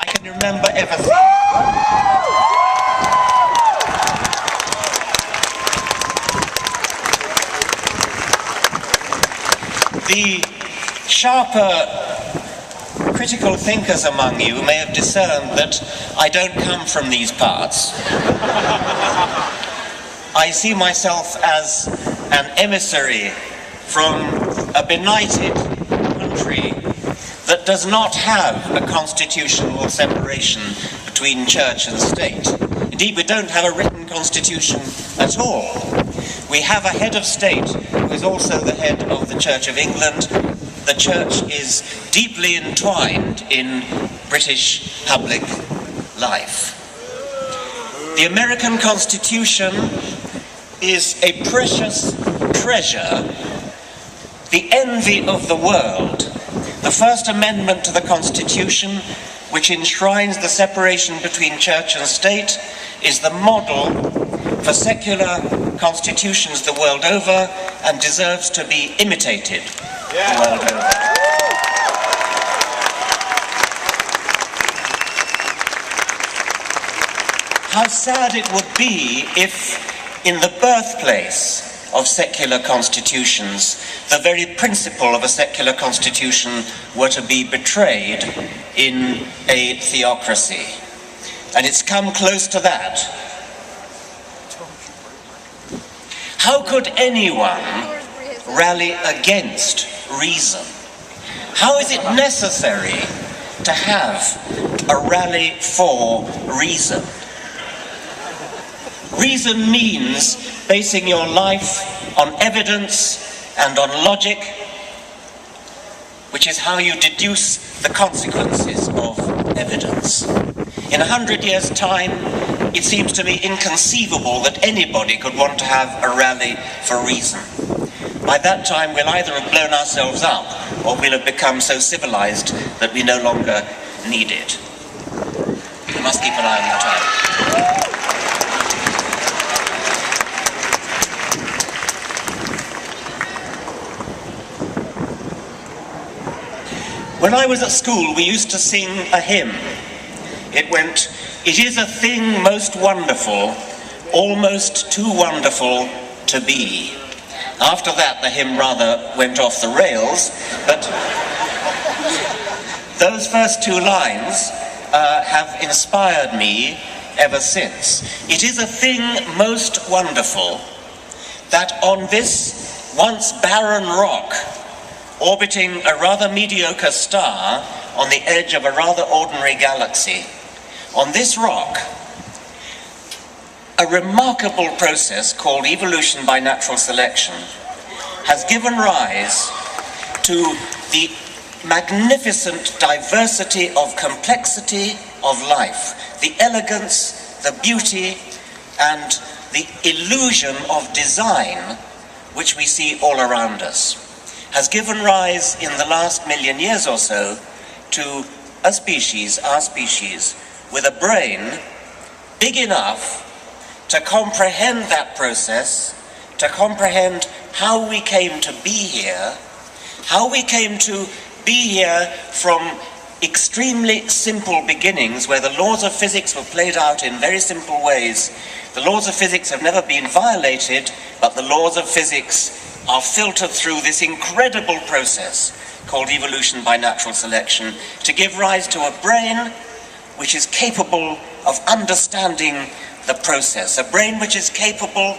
I can remember ever The sharper critical thinkers among you may have discerned that I don't come from these parts. I see myself as an emissary from a benighted country that does not have a constitutional separation between church and state. Indeed, we don't have a written constitution at all. We have a head of state who is also the head of the Church of England. The church is deeply entwined in British public life. The American Constitution is a precious treasure, the envy of the world. The First Amendment to the Constitution, which enshrines the separation between church and state, is the model for secular constitutions the world over and deserves to be imitated the world over. How sad it would be if, in the birthplace of secular constitutions, the very principle of a secular constitution were to be betrayed in a theocracy. And it's come close to that. How could anyone rally against reason? How is it necessary to have a rally for reason? Reason means basing your life on evidence and on logic, which is how you deduce the consequences of evidence. In 100 years' time, it seems to me inconceivable that anybody could want to have a rally for reason. By that time, we'll either have blown ourselves up, or we'll have become so civilized that we no longer need it. We must keep an eye on the time. When I was at school, we used to sing a hymn. It went, "It is a thing most wonderful, almost too wonderful to be." After that, the hymn rather went off the rails, but those first two lines have inspired me ever since. It is a thing most wonderful that on this once barren rock, orbiting a rather mediocre star on the edge of a rather ordinary galaxy, on this rock, a remarkable process called evolution by natural selection has given rise to the magnificent diversity of complexity of life, the elegance, the beauty, and the illusion of design which we see all around us, has given rise in the last million years or so to a species, our species, with a brain big enough to comprehend that process, to comprehend how we came to be here, how we came to be here from extremely simple beginnings where the laws of physics were played out in very simple ways. The laws of physics have never been violated, but the laws of physics are filtered through this incredible process called evolution by natural selection to give rise to a brain which is capable of understanding the process, a brain which is capable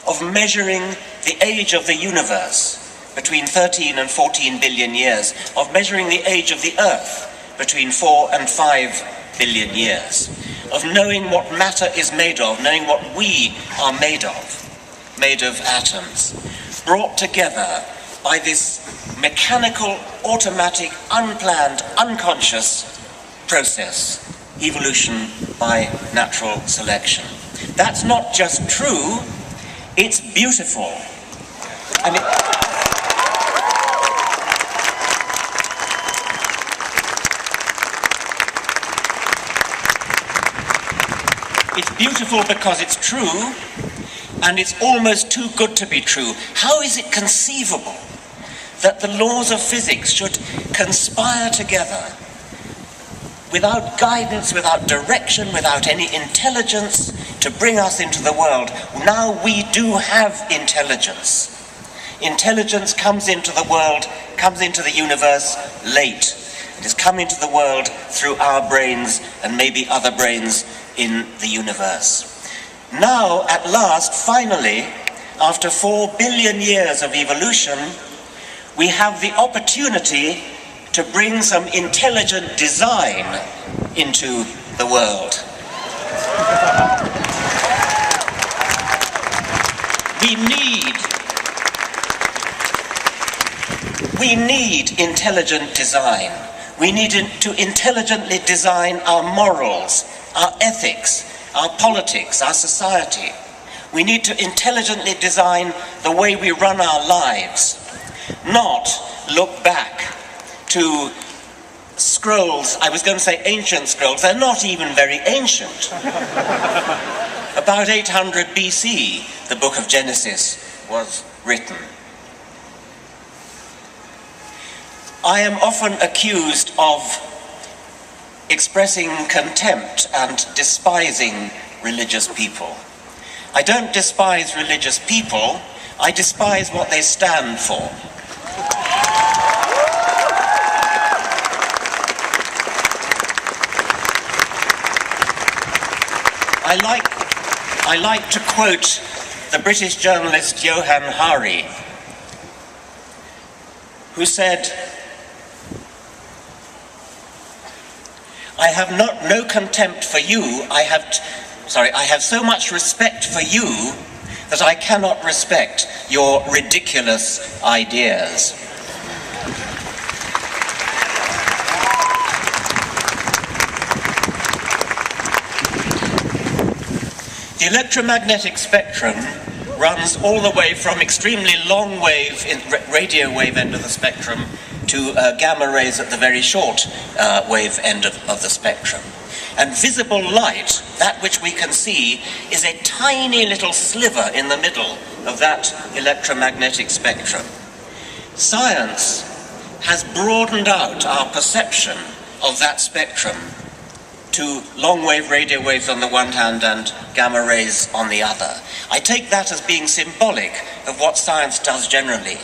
of measuring the age of the universe between 13 and 14 billion years, of measuring the age of the Earth between 4 and 5 billion years, of knowing what matter is made of, knowing what we are made of atoms, brought together by this mechanical, automatic, unplanned, unconscious process, evolution by natural selection. That's not just true, it's beautiful. And it's beautiful because it's true, and it's almost too good to be true. How is it conceivable that the laws of physics should conspire together without guidance, without direction, without any intelligence to bring us into the world. Now we do have intelligence. Intelligence comes into the world, comes into the universe late. It has come into the world through our brains and maybe other brains in the universe. Now, at last, finally, after 4 billion years of evolution, we have the opportunity to bring some intelligent design into the world. We need intelligent design. We need to intelligently design our morals, our ethics, our politics, our society. We need to intelligently design the way we run our lives, not look back to scrolls. I was going to say ancient scrolls. They're not even very ancient. About 800 BC, the book of Genesis was written. I am often accused of expressing contempt and despising religious people. I don't despise religious people, I despise what they stand for. I like to quote the British journalist Johann Hari, who said, I have no contempt for you, I have so much respect for you that I cannot respect your ridiculous ideas. The electromagnetic spectrum runs all the way from extremely long wave, radio wave end of the spectrum, to gamma rays at the very short wave end of the spectrum. And visible light, that which we can see, is a tiny little sliver in the middle of that electromagnetic spectrum. Science has broadened out our perception of that spectrum to long-wave radio waves on the one hand and gamma rays on the other. I take that as being symbolic of what science does generally.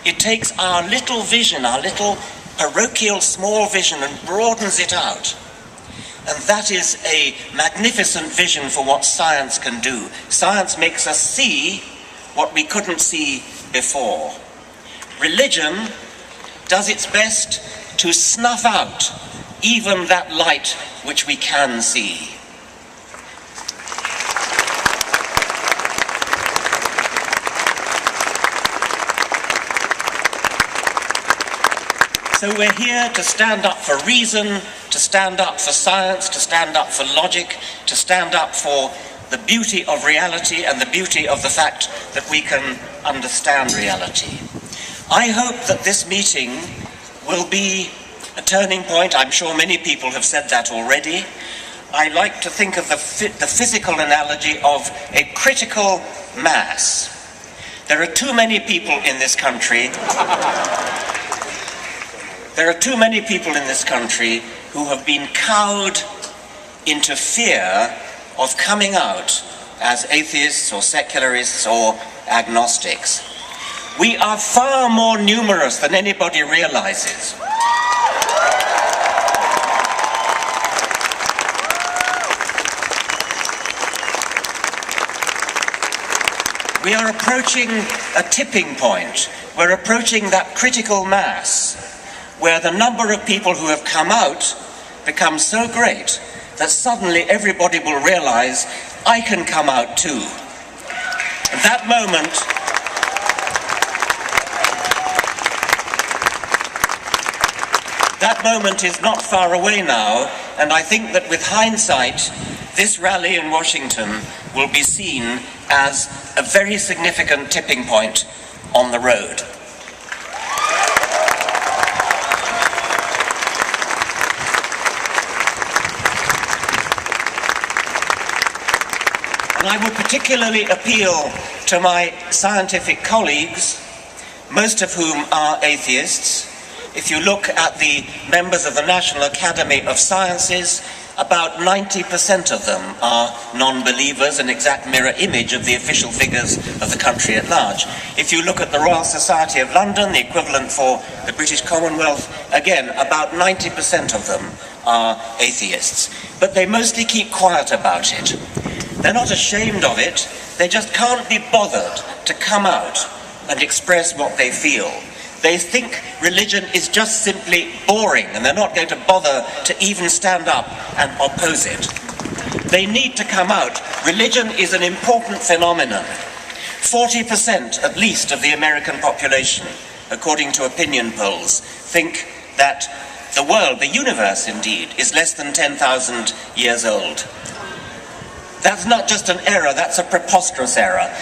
It takes our little vision, our little parochial small vision, and broadens it out. And that is a magnificent vision for what science can do. Science makes us see what we couldn't see before. Religion does its best to snuff out even that light which we can see. So we're here to stand up for reason, to stand up for science, to stand up for logic, to stand up for the beauty of reality and the beauty of the fact that we can understand reality. I hope that this meeting will be a turning point. I'm sure many people have said that already. I like to think of the physical analogy of a critical mass. There are too many people in this country. There are too many people in this country who have been cowed into fear of coming out as atheists or secularists or agnostics. We are far more numerous than anybody realizes. We are approaching a tipping point. We're approaching that critical mass where the number of people who have come out becomes so great that suddenly everybody will realize, I can come out too. And that moment is not far away now, and I think that with hindsight, this rally in Washington will be seen as a very significant tipping point on the road. And I would particularly appeal to my scientific colleagues, most of whom are atheists, If you look at the members of the National Academy of Sciences, about 90% of them are non-believers, an exact mirror image of the official figures of the country at large. If you look at the Royal Society of London, the equivalent for the British Commonwealth, again, about 90% of them are atheists. But they mostly keep quiet about it. They're not ashamed of it, they just can't be bothered to come out and express what they feel. They think religion is just simply boring, and they're not going to bother to even stand up and oppose it. They need to come out. Religion is an important phenomenon. 40% at least of the American population, according to opinion polls, think that the world, the universe indeed, is less than 10,000 years old. That's not just an error, that's a preposterous error.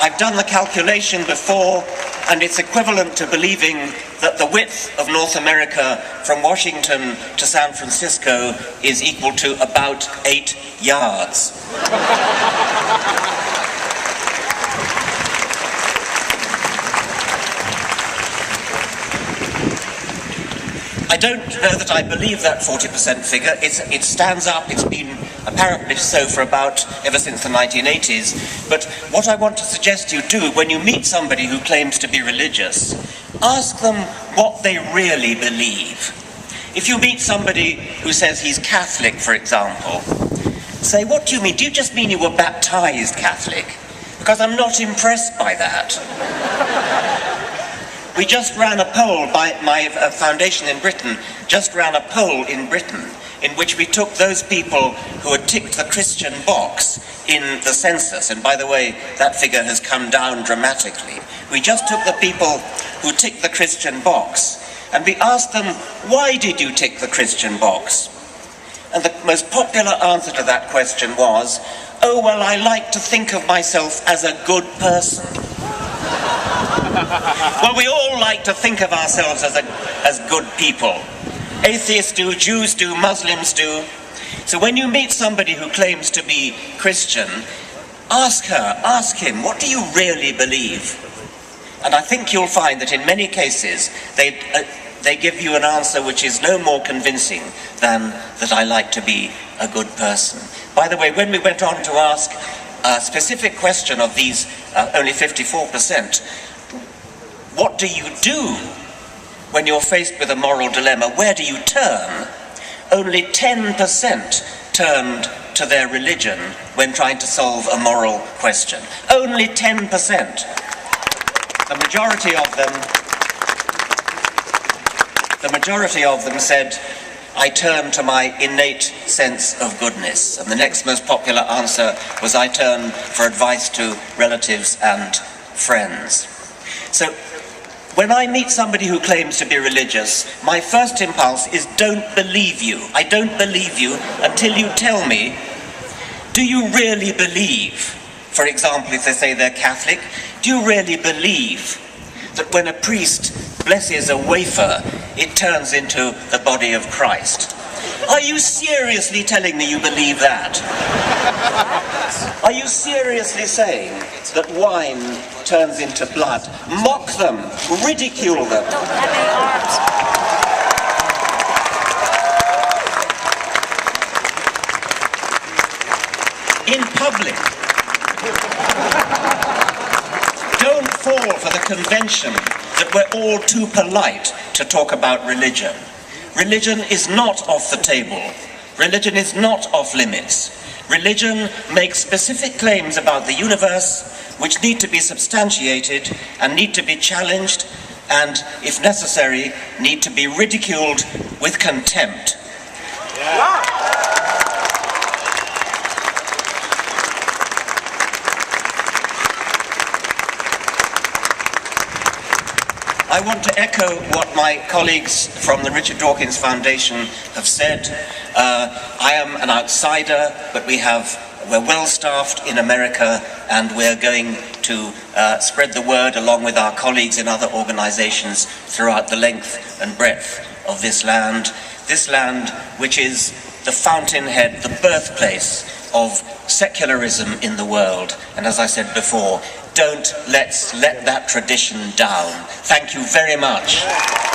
I've done the calculation before, and it's equivalent to believing that the width of North America from Washington to San Francisco is equal to about 8 yards. I don't know that I believe that 40% figure. It stands up, it's been apparently so for ever since the 1980s. But what I want to suggest you do when you meet somebody who claims to be religious, ask them what they really believe. If you meet somebody who says he's Catholic, for example, say, what do you mean? Do you just mean you were baptized Catholic? Because I'm not impressed by that. We just ran a poll, my foundation in Britain just ran a poll in Britain in which we took those people who had ticked the Christian box in the census, and by the way, that figure has come down dramatically. We just took the people who ticked the Christian box, and we asked them, why did you tick the Christian box? And the most popular answer to that question was, oh, well, I like to think of myself as a good person. Well, we all like to think of ourselves as good people. Atheists do, Jews do, Muslims do. So when you meet somebody who claims to be Christian, ask him, what do you really believe? And I think you'll find that in many cases they give you an answer which is no more convincing than that I like to be a good person. By the way, when we went on to ask a specific question of these only 54%, what do you do when you're faced with a moral dilemma? Where do you turn? Only 10% turned to their religion when trying to solve a moral question. Only 10%. The majority of them said, I turn to my innate sense of goodness. And the next most popular answer was, I turn for advice to relatives and friends. So, when I meet somebody who claims to be religious, my first impulse is don't believe you. I don't believe you until you tell me, do you really believe, for example, if they say they're Catholic, do you really believe that when a priest blesses a wafer, it turns into the body of Christ? Are you seriously telling me you believe that? Are you seriously saying that wine turns into blood? Mock them, ridicule them. Don't have any arms. In public. Don't fall for the convention that we're all too polite to talk about religion. Religion is not off the table. Religion is not off limits. Religion makes specific claims about the universe which need to be substantiated and need to be challenged and, if necessary, need to be ridiculed with contempt. I want to echo what my colleagues from the Richard Dawkins Foundation have said. I am an outsider, but we're well staffed in America, and we're going to spread the word along with our colleagues in other organizations throughout the length and breadth of this land which is the fountainhead, the birthplace of secularism in the world. And as I said before, let's let that tradition down. Thank you very much.